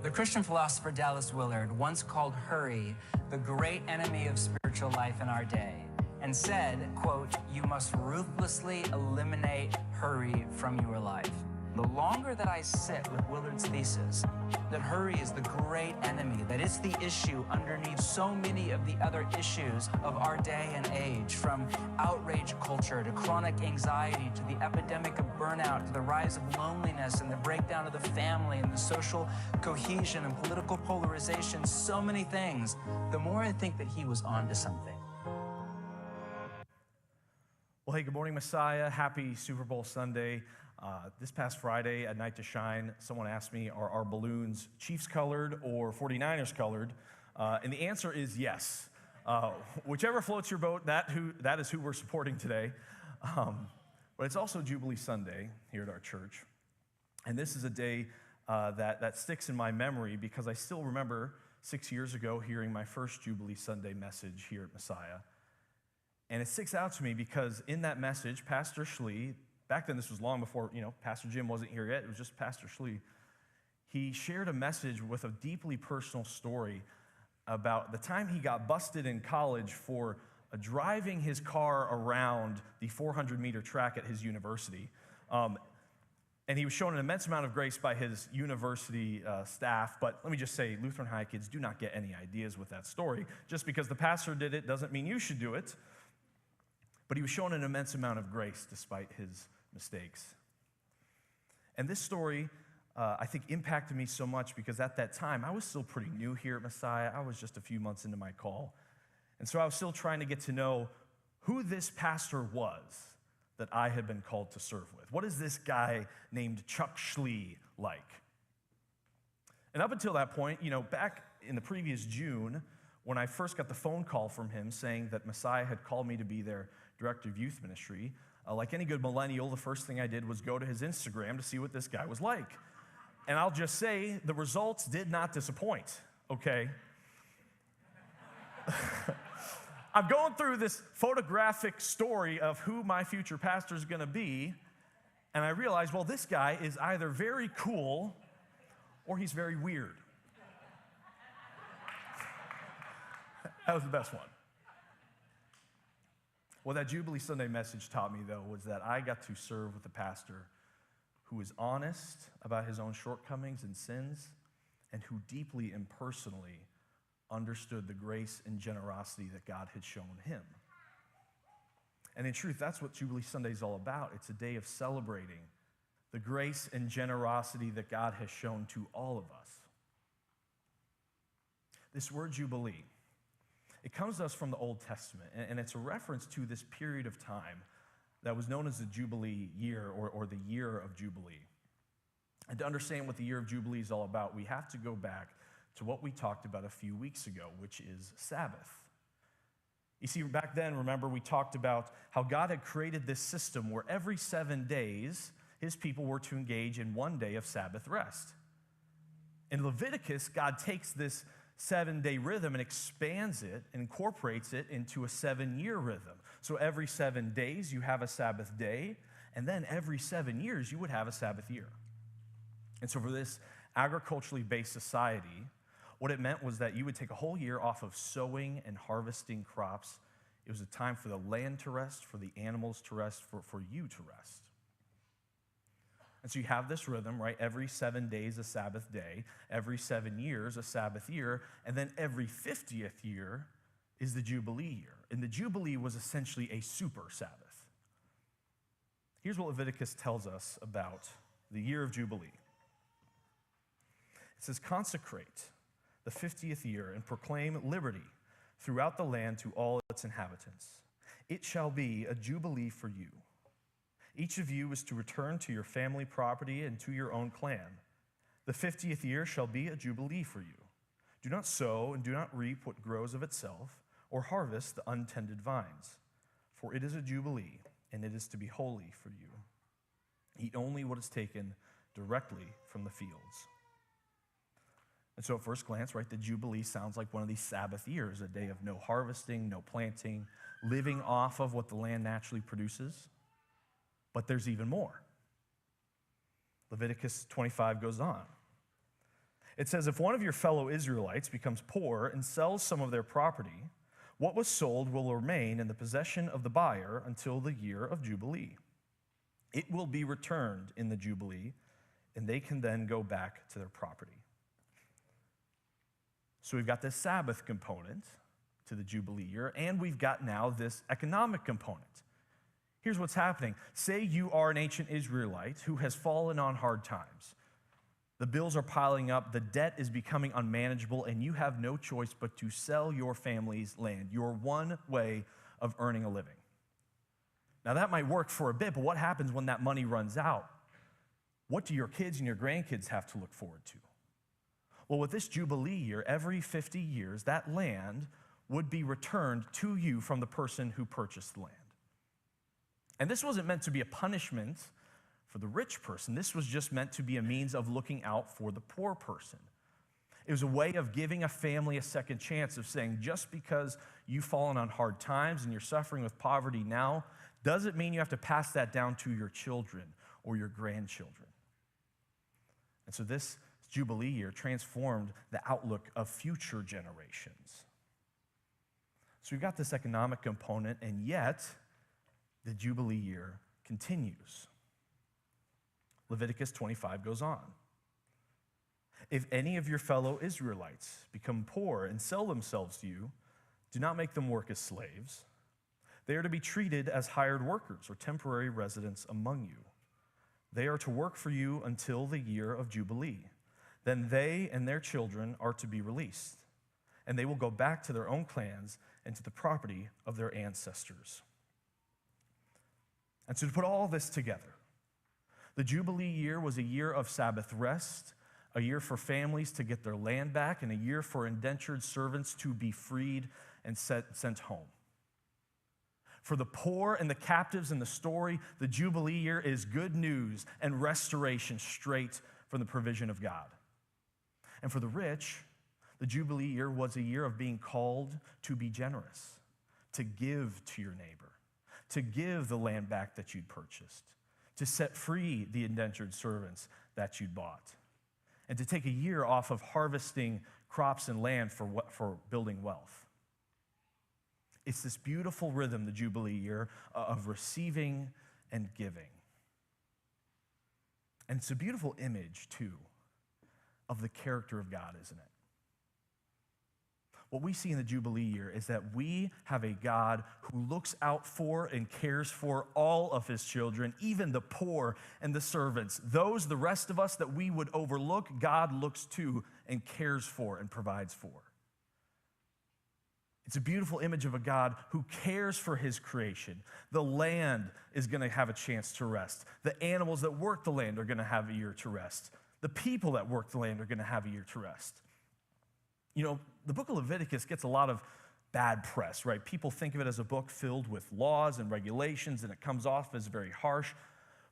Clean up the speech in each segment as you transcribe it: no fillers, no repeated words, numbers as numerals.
The Christian philosopher Dallas Willard once called hurry the great enemy of spiritual life in our day and said, quote, "You must ruthlessly eliminate hurry from your life." The longer that I sit with Willard's thesis that hurry is the great enemy, that it's the issue underneath so many of the other issues of our day and age, from outrage culture to chronic anxiety to the epidemic of burnout to the rise of loneliness and the breakdown of the family and the social cohesion and political polarization, so many things, the more I think that he was onto something. Well, hey, good morning, Messiah. Happy Super Bowl Sunday. This past Friday at Night to Shine, someone asked me, are our balloons Chiefs colored or 49ers colored? And the answer is yes. Whichever floats your boat, that is who we're supporting today. But it's also Jubilee Sunday here at our church. And this is a day that sticks in my memory because I still remember 6 years ago hearing my first Jubilee Sunday message here at Messiah. And it sticks out to me because in that message, Pastor Schlee, back then this was long before, Pastor Jim wasn't here yet, it was just Pastor Schlee. He shared a message with a deeply personal story about the time he got busted in college for driving his car around the 400-meter track at his university. And he was shown an immense amount of grace by his university staff, but let me just say, Lutheran High kids do not get any ideas with that story. Just because the pastor did it doesn't mean you should do it. But he was shown an immense amount of grace despite his mistakes. And this story, I think, impacted me so much because at that time, I was still pretty new here at Messiah. I was just a few months into my call. And so I was still trying to get to know who this pastor was that I had been called to serve with. What is this guy named Chuck Schlee like? And up until that point, back in the previous June, when I first got the phone call from him saying that Messiah had called me to be their director of youth ministry, like any good millennial, the first thing I did was go to his Instagram to see what this guy was like. And I'll just say, the results did not disappoint, okay? I'm going through this photographic story of who my future pastor is going to be, and I realized, well, this guy is either very cool or he's very weird. That was the best one. What that Jubilee Sunday message taught me, though, was that I got to serve with a pastor who is honest about his own shortcomings and sins and who deeply and personally understood the grace and generosity that God had shown him. And in truth, that's what Jubilee Sunday is all about. It's a day of celebrating the grace and generosity that God has shown to all of us. This word Jubilee, it comes to us from the Old Testament, and it's a reference to this period of time that was known as the Jubilee year or the year of Jubilee. And to understand what the year of Jubilee is all about, we have to go back to what we talked about a few weeks ago, which is Sabbath. You see, back then, remember, we talked about how God had created this system where every 7 days, his people were to engage in 1 day of Sabbath rest. In Leviticus, God takes this 7-day rhythm and expands it and incorporates it into a 7-year rhythm. So every 7 days you have a Sabbath day, and then every 7 years you would have a Sabbath year. And so for this agriculturally based society, what it meant was that you would take a whole year off of sowing and harvesting crops. It was a time for the land to rest, for the animals to rest, for you to rest. And so you have this rhythm, right? Every 7 days a Sabbath day, every 7 years a Sabbath year, and then every 50th year is the Jubilee year. And the Jubilee was essentially a super Sabbath. Here's what Leviticus tells us about the year of Jubilee. It says, "Consecrate the 50th year and proclaim liberty throughout the land to all its inhabitants. It shall be a Jubilee for you. Each of you is to return to your family property and to your own clan. The 50th year shall be a Jubilee for you. Do not sow and do not reap what grows of itself, or harvest the untended vines. For it is a Jubilee, and it is to be holy for you. Eat only what is taken directly from the fields." And so at first glance, right, the Jubilee sounds like one of these Sabbath years, a day of no harvesting, no planting, living off of what the land naturally produces. But there's even more. Leviticus 25 goes on. It says, if one of your fellow Israelites becomes poor and sells some of their property, what was sold will remain in the possession of the buyer until the year of Jubilee. It will be returned in the Jubilee, and they can then go back to their property. So we've got this Sabbath component to the Jubilee year, and we've got now this economic component. Here's what's happening. Say you are an ancient Israelite who has fallen on hard times. The bills are piling up, the debt is becoming unmanageable, and you have no choice but to sell your family's land, your one way of earning a living. Now that might work for a bit, but what happens when that money runs out? What do your kids and your grandkids have to look forward to? Well, with this Jubilee year, every 50 years, that land would be returned to you from the person who purchased the land. And this wasn't meant to be a punishment for the rich person. This was just meant to be a means of looking out for the poor person. It was a way of giving a family a second chance, of saying, just because you've fallen on hard times and you're suffering with poverty now, doesn't mean you have to pass that down to your children or your grandchildren. And so this Jubilee year transformed the outlook of future generations. So we've got this economic component, and yet the Jubilee year continues. Leviticus 25 goes on. If any of your fellow Israelites become poor and sell themselves to you, do not make them work as slaves. They are to be treated as hired workers or temporary residents among you. They are to work for you until the year of Jubilee. Then they and their children are to be released, and they will go back to their own clans and to the property of their ancestors. And so to put all this together, the Jubilee year was a year of Sabbath rest, a year for families to get their land back, and a year for indentured servants to be freed and sent home. For the poor and the captives in the story, the Jubilee year is good news and restoration straight from the provision of God. And for the rich, the Jubilee year was a year of being called to be generous, to give to your neighbor, to give the land back that you'd purchased, to set free the indentured servants that you'd bought, and to take a year off of harvesting crops and land for building wealth. It's this beautiful rhythm, the Jubilee year, of receiving and giving. And it's a beautiful image, too, of the character of God, isn't it? What we see in the Jubilee year is that we have a God who looks out for and cares for all of his children, even the poor and the servants. Those, the rest of us that we would overlook, God looks to and cares for and provides for. It's a beautiful image of a God who cares for his creation. The land is going to have a chance to rest. The animals that work the land are going to have a year to rest. The people that work the land are going to have a year to rest. You know, the book of Leviticus gets a lot of bad press, right? People think of it as a book filled with laws and regulations, and it comes off as very harsh.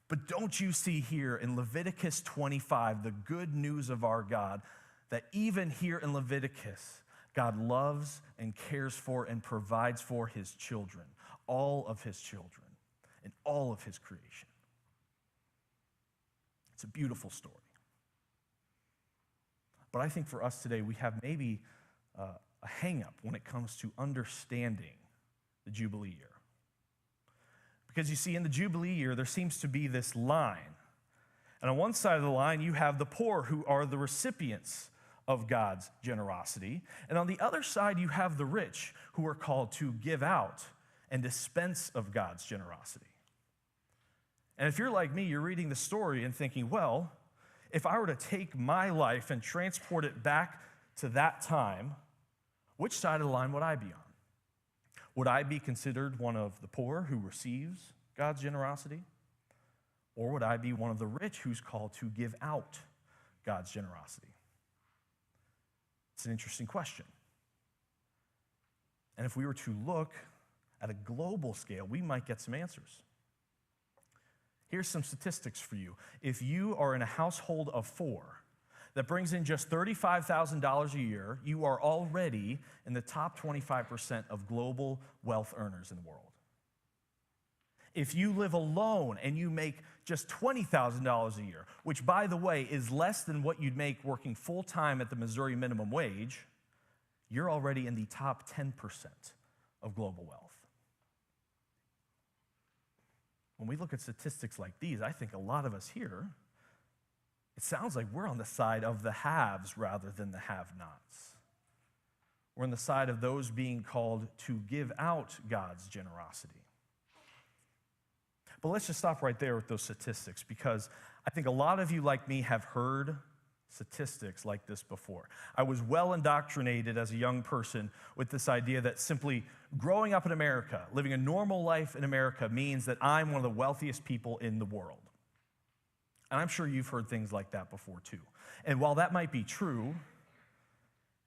But don't you see here in Leviticus 25 the good news of our God, that even here in Leviticus, God loves and cares for and provides for his children, all of his children, and all of his creation. It's a beautiful story. But I think for us today, we have maybe a hang-up when it comes to understanding the Jubilee year. Because you see, in the Jubilee year, there seems to be this line. And on one side of the line, you have the poor who are the recipients of God's generosity. And on the other side, you have the rich who are called to give out and dispense of God's generosity. And if you're like me, you're reading the story and thinking, well, if I were to take my life and transport it back to that time, which side of the line would I be on? Would I be considered one of the poor who receives God's generosity? Or would I be one of the rich who's called to give out God's generosity? It's an interesting question. And if we were to look at a global scale, we might get some answers. Here's some statistics for you. If you are in a household of 4 that brings in just $35,000 a year, you are already in the top 25% of global wealth earners in the world. If you live alone and you make just $20,000 a year, which, by the way, is less than what you'd make working full-time at the Missouri minimum wage, you're already in the top 10% of global wealth. When we look at statistics like these, I think a lot of us here, it sounds like we're on the side of the haves rather than the have-nots. We're on the side of those being called to give out God's generosity. But let's just stop right there with those statistics, because I think a lot of you, like me, have heard statistics like this before. I was well indoctrinated as a young person with this idea that simply growing up in America, living a normal life in America, means that I'm one of the wealthiest people in the world. And I'm sure you've heard things like that before too. And while that might be true,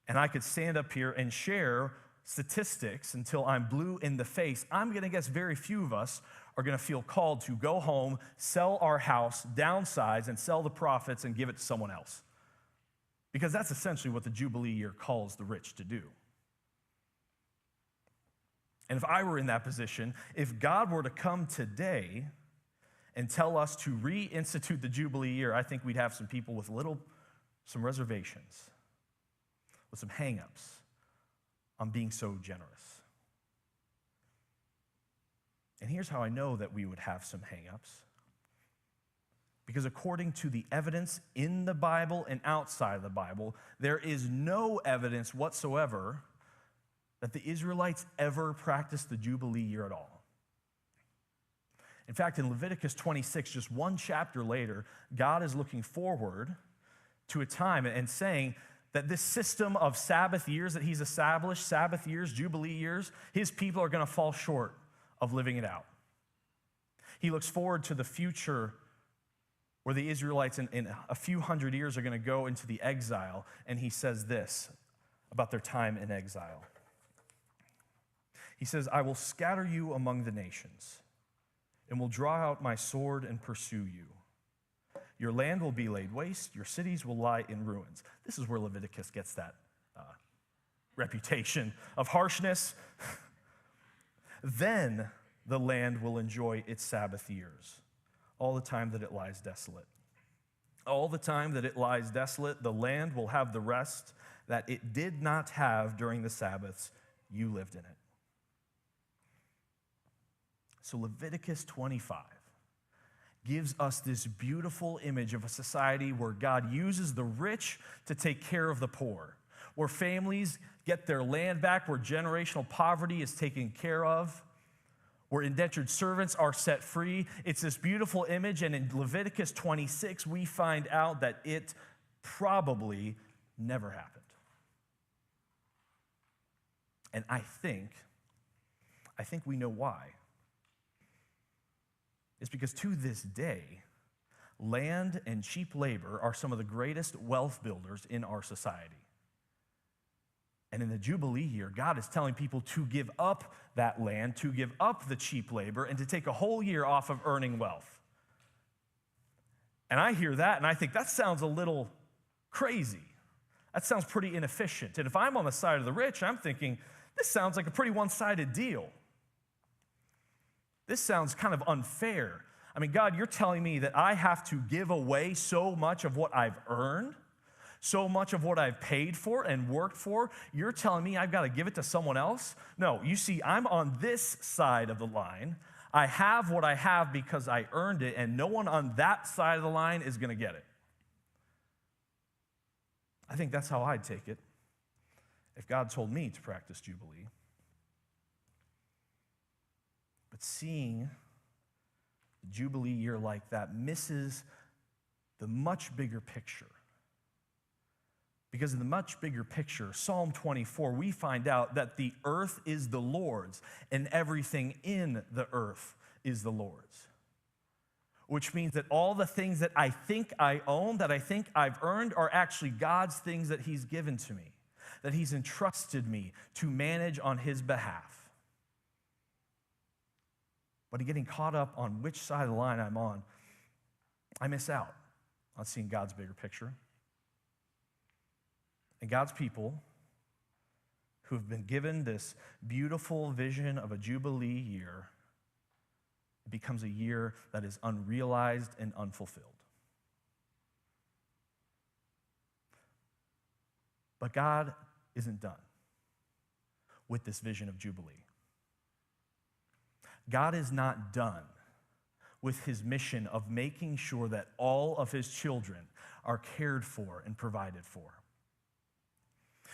and I could stand up here and share statistics until I'm blue in the face, I'm going to guess very few of us are going to feel called to go home, sell our house, downsize, and sell the profits and give it to someone else. Because that's essentially what the Jubilee year calls the rich to do. And if I were in that position, if God were to come today and tell us to reinstitute the Jubilee year, I think we'd have some people with some reservations, with some hang-ups on being so generous. And here's how I know that we would have some hang-ups. Because according to the evidence in the Bible and outside of the Bible, there is no evidence whatsoever that the Israelites ever practiced the Jubilee year at all. In fact, in Leviticus 26, just one chapter later, God is looking forward to a time and saying that this system of Sabbath years that he's established, Sabbath years, Jubilee years, his people are going to fall short of living it out. He looks forward to the future where the Israelites in a few hundred years are going to go into the exile, and he says this about their time in exile. He says, I will scatter you among the nations, and will draw out my sword and pursue you. Your land will be laid waste, your cities will lie in ruins. This is where Leviticus gets that reputation of harshness. Then the land will enjoy its Sabbath years, all the time that it lies desolate. All the time that it lies desolate, the land will have the rest that it did not have during the Sabbaths you lived in it. So Leviticus 25 gives us this beautiful image of a society where God uses the rich to take care of the poor, where families get their land back, where generational poverty is taken care of, where indentured servants are set free. It's this beautiful image, and in Leviticus 26, we find out that it probably never happened. And I think we know why. It's because to this day, land and cheap labor are some of the greatest wealth builders in our society. And in the Jubilee year, God is telling people to give up that land, to give up the cheap labor, and to take a whole year off of earning wealth. And I hear that, and I think that sounds a little crazy. That sounds pretty inefficient. And if I'm on the side of the rich, I'm thinking, this sounds like a pretty one-sided deal. This sounds kind of unfair. I mean, God, you're telling me that I have to give away so much of what I've earned, so much of what I've paid for and worked for. You're telling me I've got to give it to someone else? No, you see, I'm on this side of the line. I have what I have because I earned it, and no one on that side of the line is going to get it. I think that's how I'd take it if God told me to practice Jubilee. But seeing the Jubilee year like that misses the much bigger picture. Because in the much bigger picture, Psalm 24, we find out that the earth is the Lord's and everything in the earth is the Lord's. Which means that all the things that I think I own, that I think I've earned, are actually God's things that he's given to me, that he's entrusted me to manage on his behalf. But in getting caught up on which side of the line I'm on, I miss out on seeing God's bigger picture. And God's people who have been given this beautiful vision of a Jubilee year it becomes a year that is unrealized and unfulfilled. But God isn't done with this vision of Jubilee. God is not done with his mission of making sure that all of his children are cared for and provided for.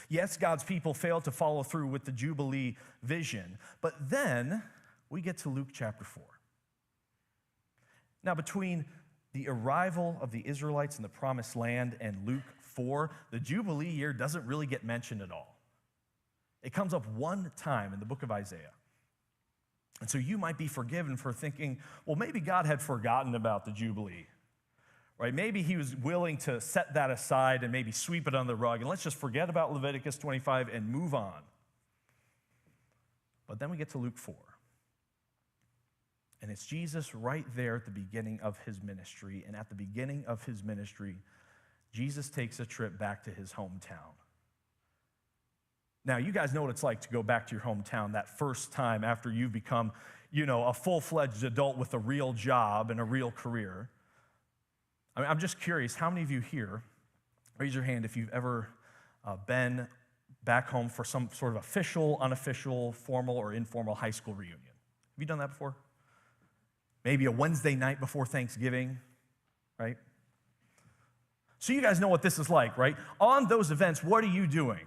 Yes, God's people failed to follow through with the Jubilee vision, but then we get to Luke chapter 4. Now, between the arrival of the Israelites in the Promised Land and Luke 4, the Jubilee year doesn't really get mentioned at all. It comes up one time in the book of Isaiah. And so you might be forgiven for thinking, well, maybe God had forgotten about the Jubilee, right? Maybe he was willing to set that aside and maybe sweep it under the rug, and let's just forget about Leviticus 25 and move on. But then we get to Luke 4. And it's Jesus right there at the beginning of his ministry. And at the beginning of his ministry, Jesus takes a trip back to his hometown. Now, you guys know what it's like to go back to your hometown that first time after you've become, a full-fledged adult with a real job and a real career. I'm just curious, how many of you here, raise your hand if you've ever been back home for some sort of official, unofficial, formal, or informal high school reunion? Have you done that before? Maybe a Wednesday night before Thanksgiving, right? So you guys know what this is like, right? On those events, what are you doing?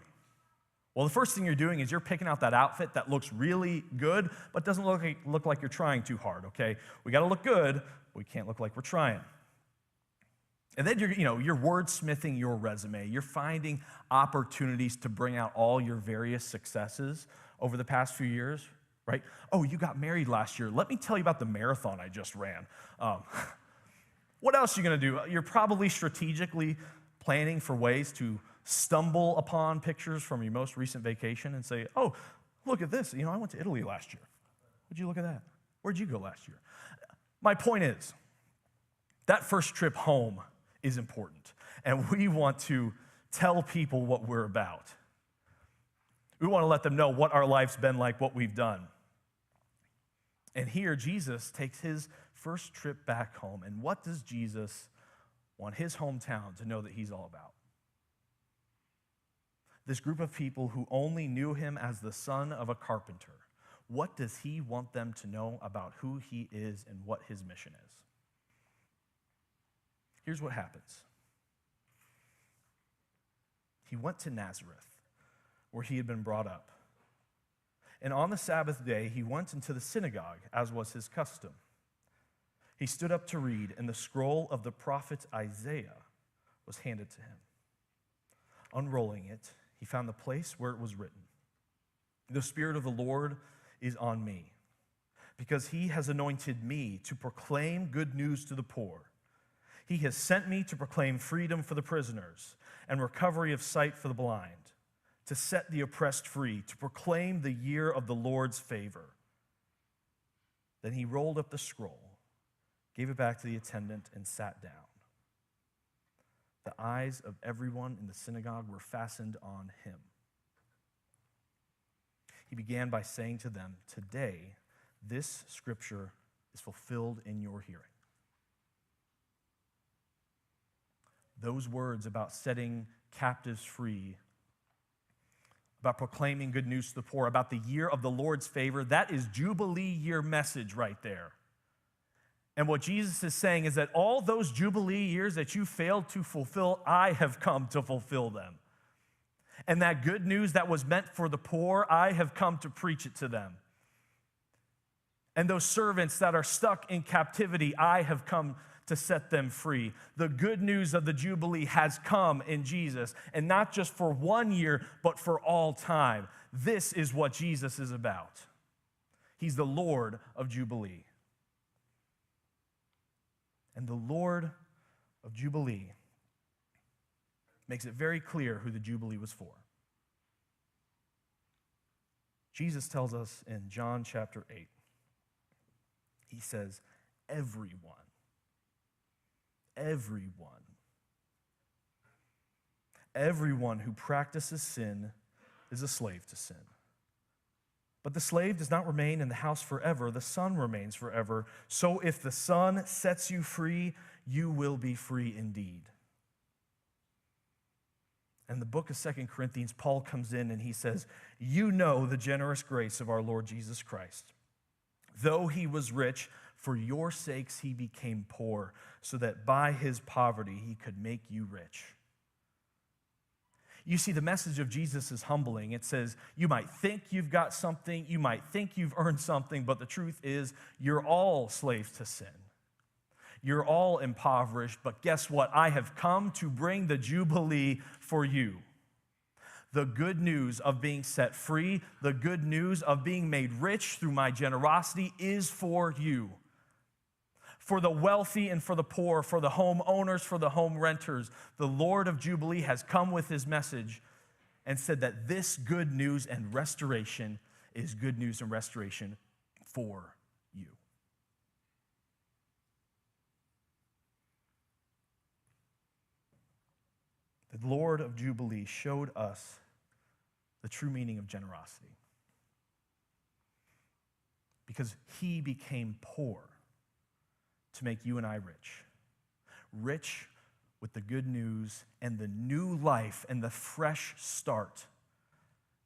Well, the first thing you're doing is you're picking out that outfit that looks really good, but doesn't look like you're trying too hard, okay? We got to look good, but we can't look like we're trying. And then you're wordsmithing your resume. You're finding opportunities to bring out all your various successes over the past few years, right? Oh, you got married last year. Let me tell you about the marathon I just ran. What else are you going to do? You're probably strategically planning for ways to stumble upon pictures from your most recent vacation and say, oh, look at this. I went to Italy last year. Would you look at that? Where'd you go last year? My point is, that first trip home is important, and we want to tell people what we're about. We want to let them know what our life's been like, what we've done. And here, Jesus takes his first trip back home, and what does Jesus want his hometown to know that he's all about? This group of people who only knew him as the son of a carpenter, what does he want them to know about who he is and what his mission is? Here's what happens. He went to Nazareth, where he had been brought up. And on the Sabbath day, he went into the synagogue, as was his custom. He stood up to read, and the scroll of the prophet Isaiah was handed to him. Unrolling it, he found the place where it was written, "The Spirit of the Lord is on me, because he has anointed me to proclaim good news to the poor. He has sent me to proclaim freedom for the prisoners and recovery of sight for the blind, to set the oppressed free, to proclaim the year of the Lord's favor." Then he rolled up the scroll, gave it back to the attendant, and sat down. The eyes of everyone in the synagogue were fastened on him. He began by saying to them, "Today, this scripture is fulfilled in your hearing." Those words about setting captives free, about proclaiming good news to the poor, about the year of the Lord's favor, that is Jubilee year message right there. And what Jesus is saying is that all those Jubilee years that you failed to fulfill, I have come to fulfill them. And that good news that was meant for the poor, I have come to preach it to them. And those servants that are stuck in captivity, I have come to set them free. The good news of the Jubilee has come in Jesus, and not just for 1 year, but for all time. This is what Jesus is about. He's the Lord of Jubilee. And the Lord of Jubilee makes it very clear who the Jubilee was for. Jesus tells us in John chapter 8, he says, everyone who practices sin is a slave to sin. But the slave does not remain in the house forever. The son remains forever. So if the son sets you free, you will be free indeed. In the book of 2 Corinthians, Paul comes in and he says, you know the generous grace of our Lord Jesus Christ. Though he was rich, for your sakes he became poor, so that by his poverty he could make you rich. You see, the message of Jesus is humbling. It says, you might think you've got something, you might think you've earned something, but the truth is, you're all slaves to sin. You're all impoverished, but guess what? I have come to bring the Jubilee for you. The good news of being set free, the good news of being made rich through my generosity is for you. For the wealthy and for the poor, for the homeowners, for the home renters, the Lord of Jubilee has come with his message and said that this good news and restoration is good news and restoration for you. The Lord of Jubilee showed us the true meaning of generosity because he became poor to make you and I rich. Rich with the good news and the new life and the fresh start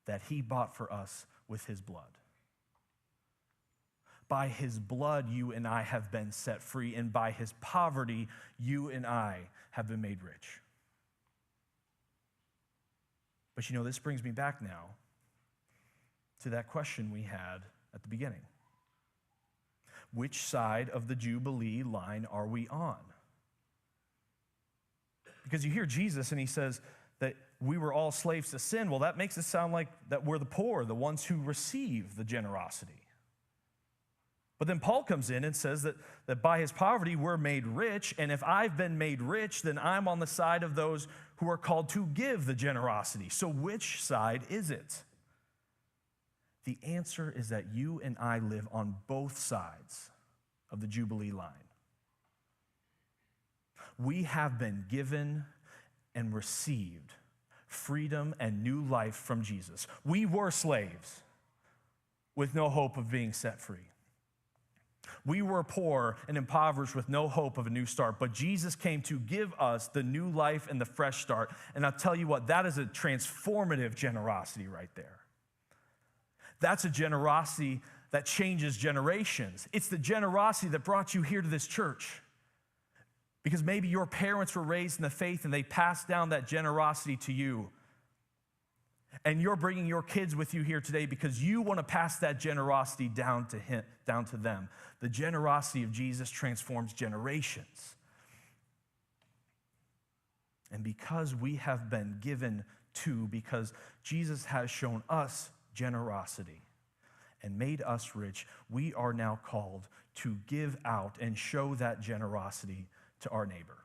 that he bought for us with his blood. By his blood, you and I have been set free, and by his poverty, you and I have been made rich. But you know, this brings me back now to that question we had at the beginning. Which side of the Jubilee line are we on? Because you hear Jesus and he says that we were all slaves to sin. Well, that makes it sound like that we're the poor, the ones who receive the generosity. But then Paul comes in and says that by his poverty we're made rich, and if I've been made rich, then I'm on the side of those who are called to give the generosity. So which side is it? The answer is that you and I live on both sides of the Jubilee line. We have been given and received freedom and new life from Jesus. We were slaves with no hope of being set free. We were poor and impoverished with no hope of a new start, but Jesus came to give us the new life and the fresh start. And I'll tell you what, that is a transformative generosity right there. That's a generosity that changes generations. It's the generosity that brought you here to this church. Because maybe your parents were raised in the faith and they passed down that generosity to you. And you're bringing your kids with you here today because you want to pass that generosity down to them. The generosity of Jesus transforms generations. And because we have been given to, because Jesus has shown us generosity and made us rich, we are now called to give out and show that generosity to our neighbor.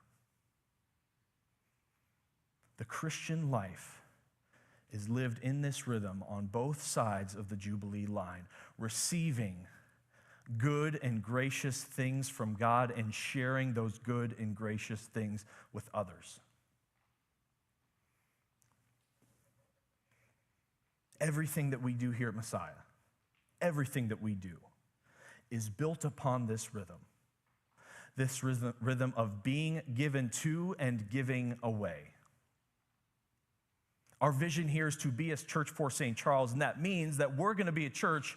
The Christian life is lived in this rhythm on both sides of the Jubilee line, receiving good and gracious things from God and sharing those good and gracious things with others. Everything that we do here at Messiah, everything that we do is built upon this rhythm of being given to and giving away. Our vision here is to be a church for St. Charles, and that means that we're going to be a church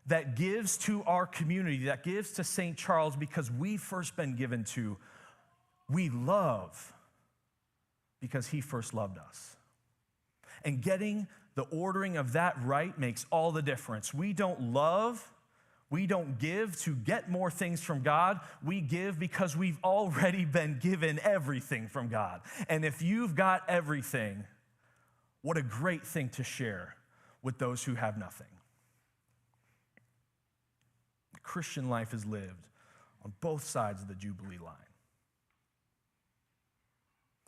that gives to our community, that gives to St. Charles because we've first been given to. We love because he first loved us. And getting the ordering of that right makes all the difference. We don't love, we don't give to get more things from God. We give because we've already been given everything from God. And if you've got everything, what a great thing to share with those who have nothing. The Christian life is lived on both sides of the Jubilee line.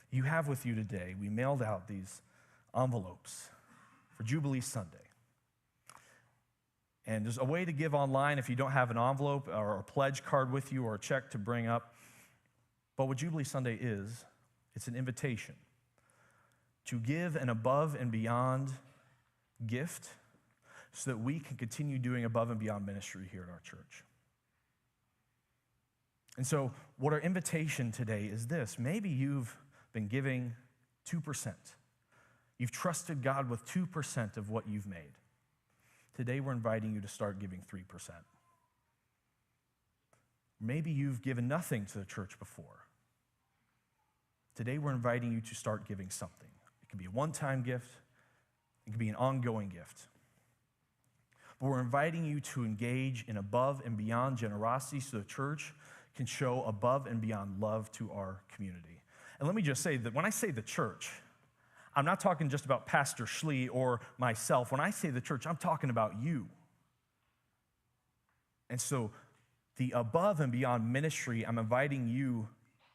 You have with you today, we mailed out these envelopes for Jubilee Sunday. And there's a way to give online if you don't have an envelope or a pledge card with you or a check to bring up. But what Jubilee Sunday is, it's an invitation to give an above and beyond gift so that we can continue doing above and beyond ministry here at our church. And so what our invitation today is this. Maybe you've been giving 2%. You've trusted God with 2% of what you've made. Today we're inviting you to start giving 3%. Maybe you've given nothing to the church before. Today we're inviting you to start giving something. It could be a one-time gift. It could be an ongoing gift. But we're inviting you to engage in above and beyond generosity so the church can show above and beyond love to our community. And let me just say that when I say the church, I'm not talking just about Pastor Schlee or myself. When I say the church, I'm talking about you. And so the above and beyond ministry I'm inviting you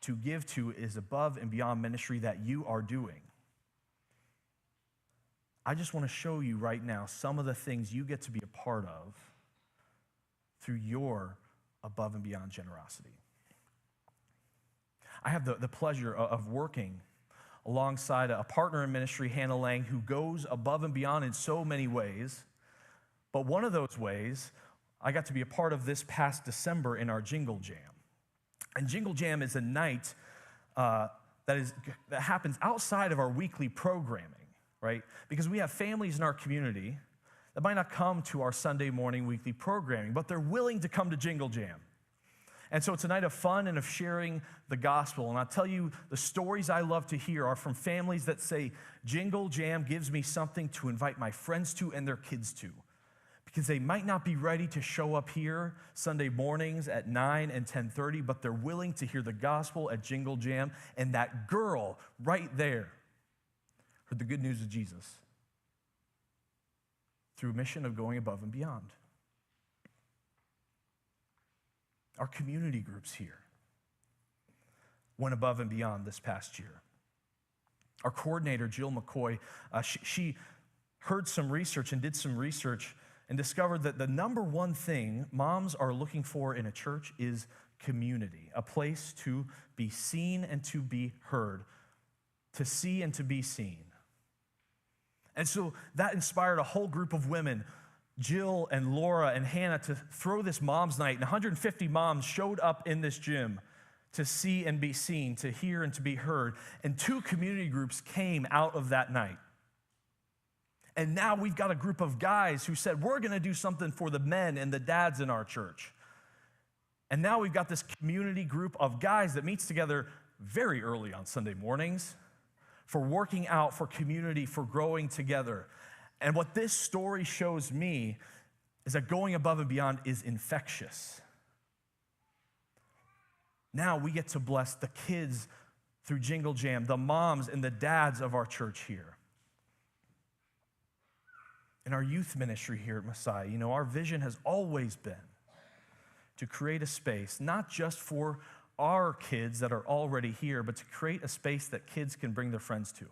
to give to is above and beyond ministry that you are doing. I just want to show you right now some of the things you get to be a part of through your above and beyond generosity. I have the pleasure of working alongside a partner in ministry, Hannah Lang, who goes above and beyond in so many ways. But one of those ways, I got to be a part of this past December in our Jingle Jam. And Jingle Jam is a night that happens outside of our weekly programming, right? Because we have families in our community that might not come to our Sunday morning weekly programming, but they're willing to come to Jingle Jam. And so it's a night of fun and of sharing the gospel. And I'll tell you, the stories I love to hear are from families that say, Jingle Jam gives me something to invite my friends to and their kids to. Because they might not be ready to show up here Sunday mornings at 9 and 10:30, but they're willing to hear the gospel at Jingle Jam. And that girl right there heard the good news of Jesus through a mission of going above and beyond. Our community groups here went above and beyond this past year. Our coordinator, Jill McCoy, she heard some research and did some research and discovered that the number one thing moms are looking for in a church is community, a place to be seen and to be heard, to see and to be seen. And so that inspired a whole group of women, Jill and Laura and Hannah, to throw this mom's night. And 150 moms showed up in this gym to see and be seen, to hear and to be heard. And 2 community groups came out of that night. And now we've got a group of guys who said, we're going to do something for the men and the dads in our church. And now we've got this community group of guys that meets together very early on Sunday mornings for working out, for community, for growing together. And what this story shows me is that going above and beyond is infectious. Now we get to bless the kids through Jingle Jam, the moms and the dads of our church here. In our youth ministry here at Messiah, our vision has always been to create a space, not just for our kids that are already here, but to create a space that kids can bring their friends to.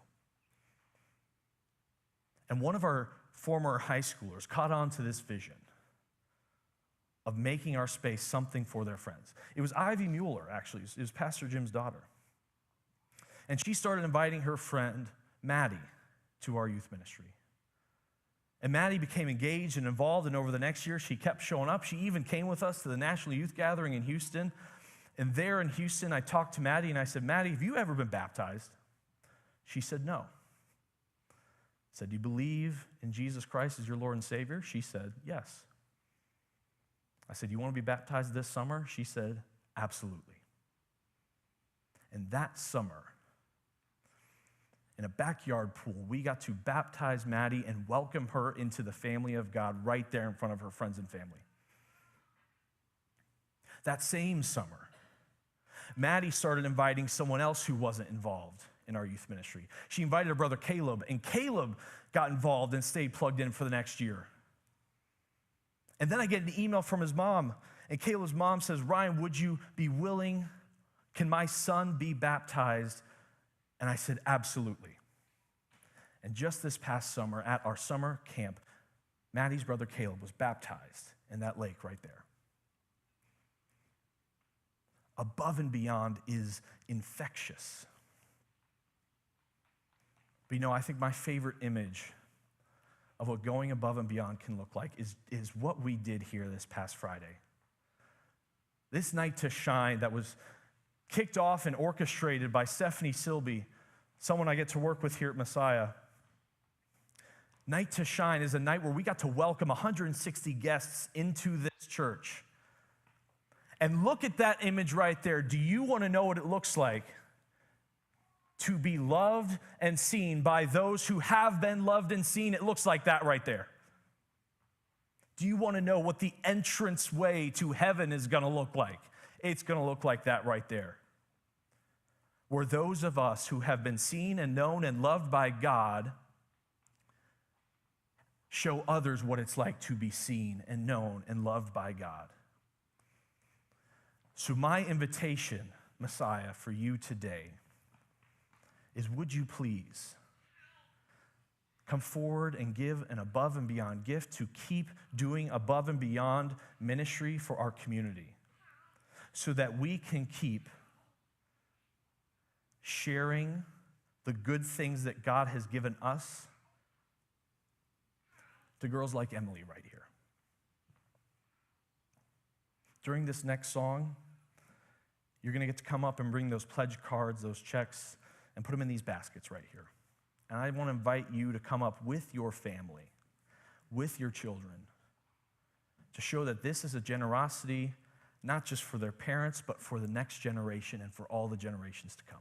And one of our former high schoolers caught on to this vision of making our space something for their friends. It was Ivy Mueller, actually. It was Pastor Jim's daughter. And she started inviting her friend, Maddie, to our youth ministry. And Maddie became engaged and involved, and over the next year, she kept showing up. She even came with us to the National Youth Gathering in Houston. And there in Houston, I talked to Maddie, and I said, Maddie, have you ever been baptized? She said, no. I said, do you believe in Jesus Christ as your Lord and Savior? She said, yes. I said, you want to be baptized this summer? She said, absolutely. And that summer, in a backyard pool, we got to baptize Maddie and welcome her into the family of God right there in front of her friends and family. That same summer, Maddie started inviting someone else who wasn't involved in our youth ministry. She invited her brother Caleb, and Caleb got involved and stayed plugged in for the next year. And then I get an email from his mom, and Caleb's mom says, Ryan, would you be willing? Can my son be baptized? And I said, absolutely. And just this past summer at our summer camp, Maddie's brother Caleb was baptized in that lake right there. Above and beyond is infectious. But I think my favorite image of what going above and beyond can look like is what we did here this past Friday. This night to shine that was kicked off and orchestrated by Stephanie Silby, someone I get to work with here at Messiah. Night to Shine is a night where we got to welcome 160 guests into this church. And look at that image right there. Do you want to know what it looks like to be loved and seen by those who have been loved and seen? It looks like that right there. Do you want to know what the entrance way to heaven is going to look like? It's going to look like that right there. Where those of us who have been seen and known and loved by God show others what it's like to be seen and known and loved by God. So my invitation, Messiah, for you today is, would you please come forward and give an above and beyond gift to keep doing above and beyond ministry for our community so that we can keep sharing the good things that God has given us to girls like Emily right here. During this next song, you're going to get to come up and bring those pledge cards, those checks, and put them in these baskets right here. And I want to invite you to come up with your family, with your children, to show that this is a generosity not just for their parents, but for the next generation and for all the generations to come.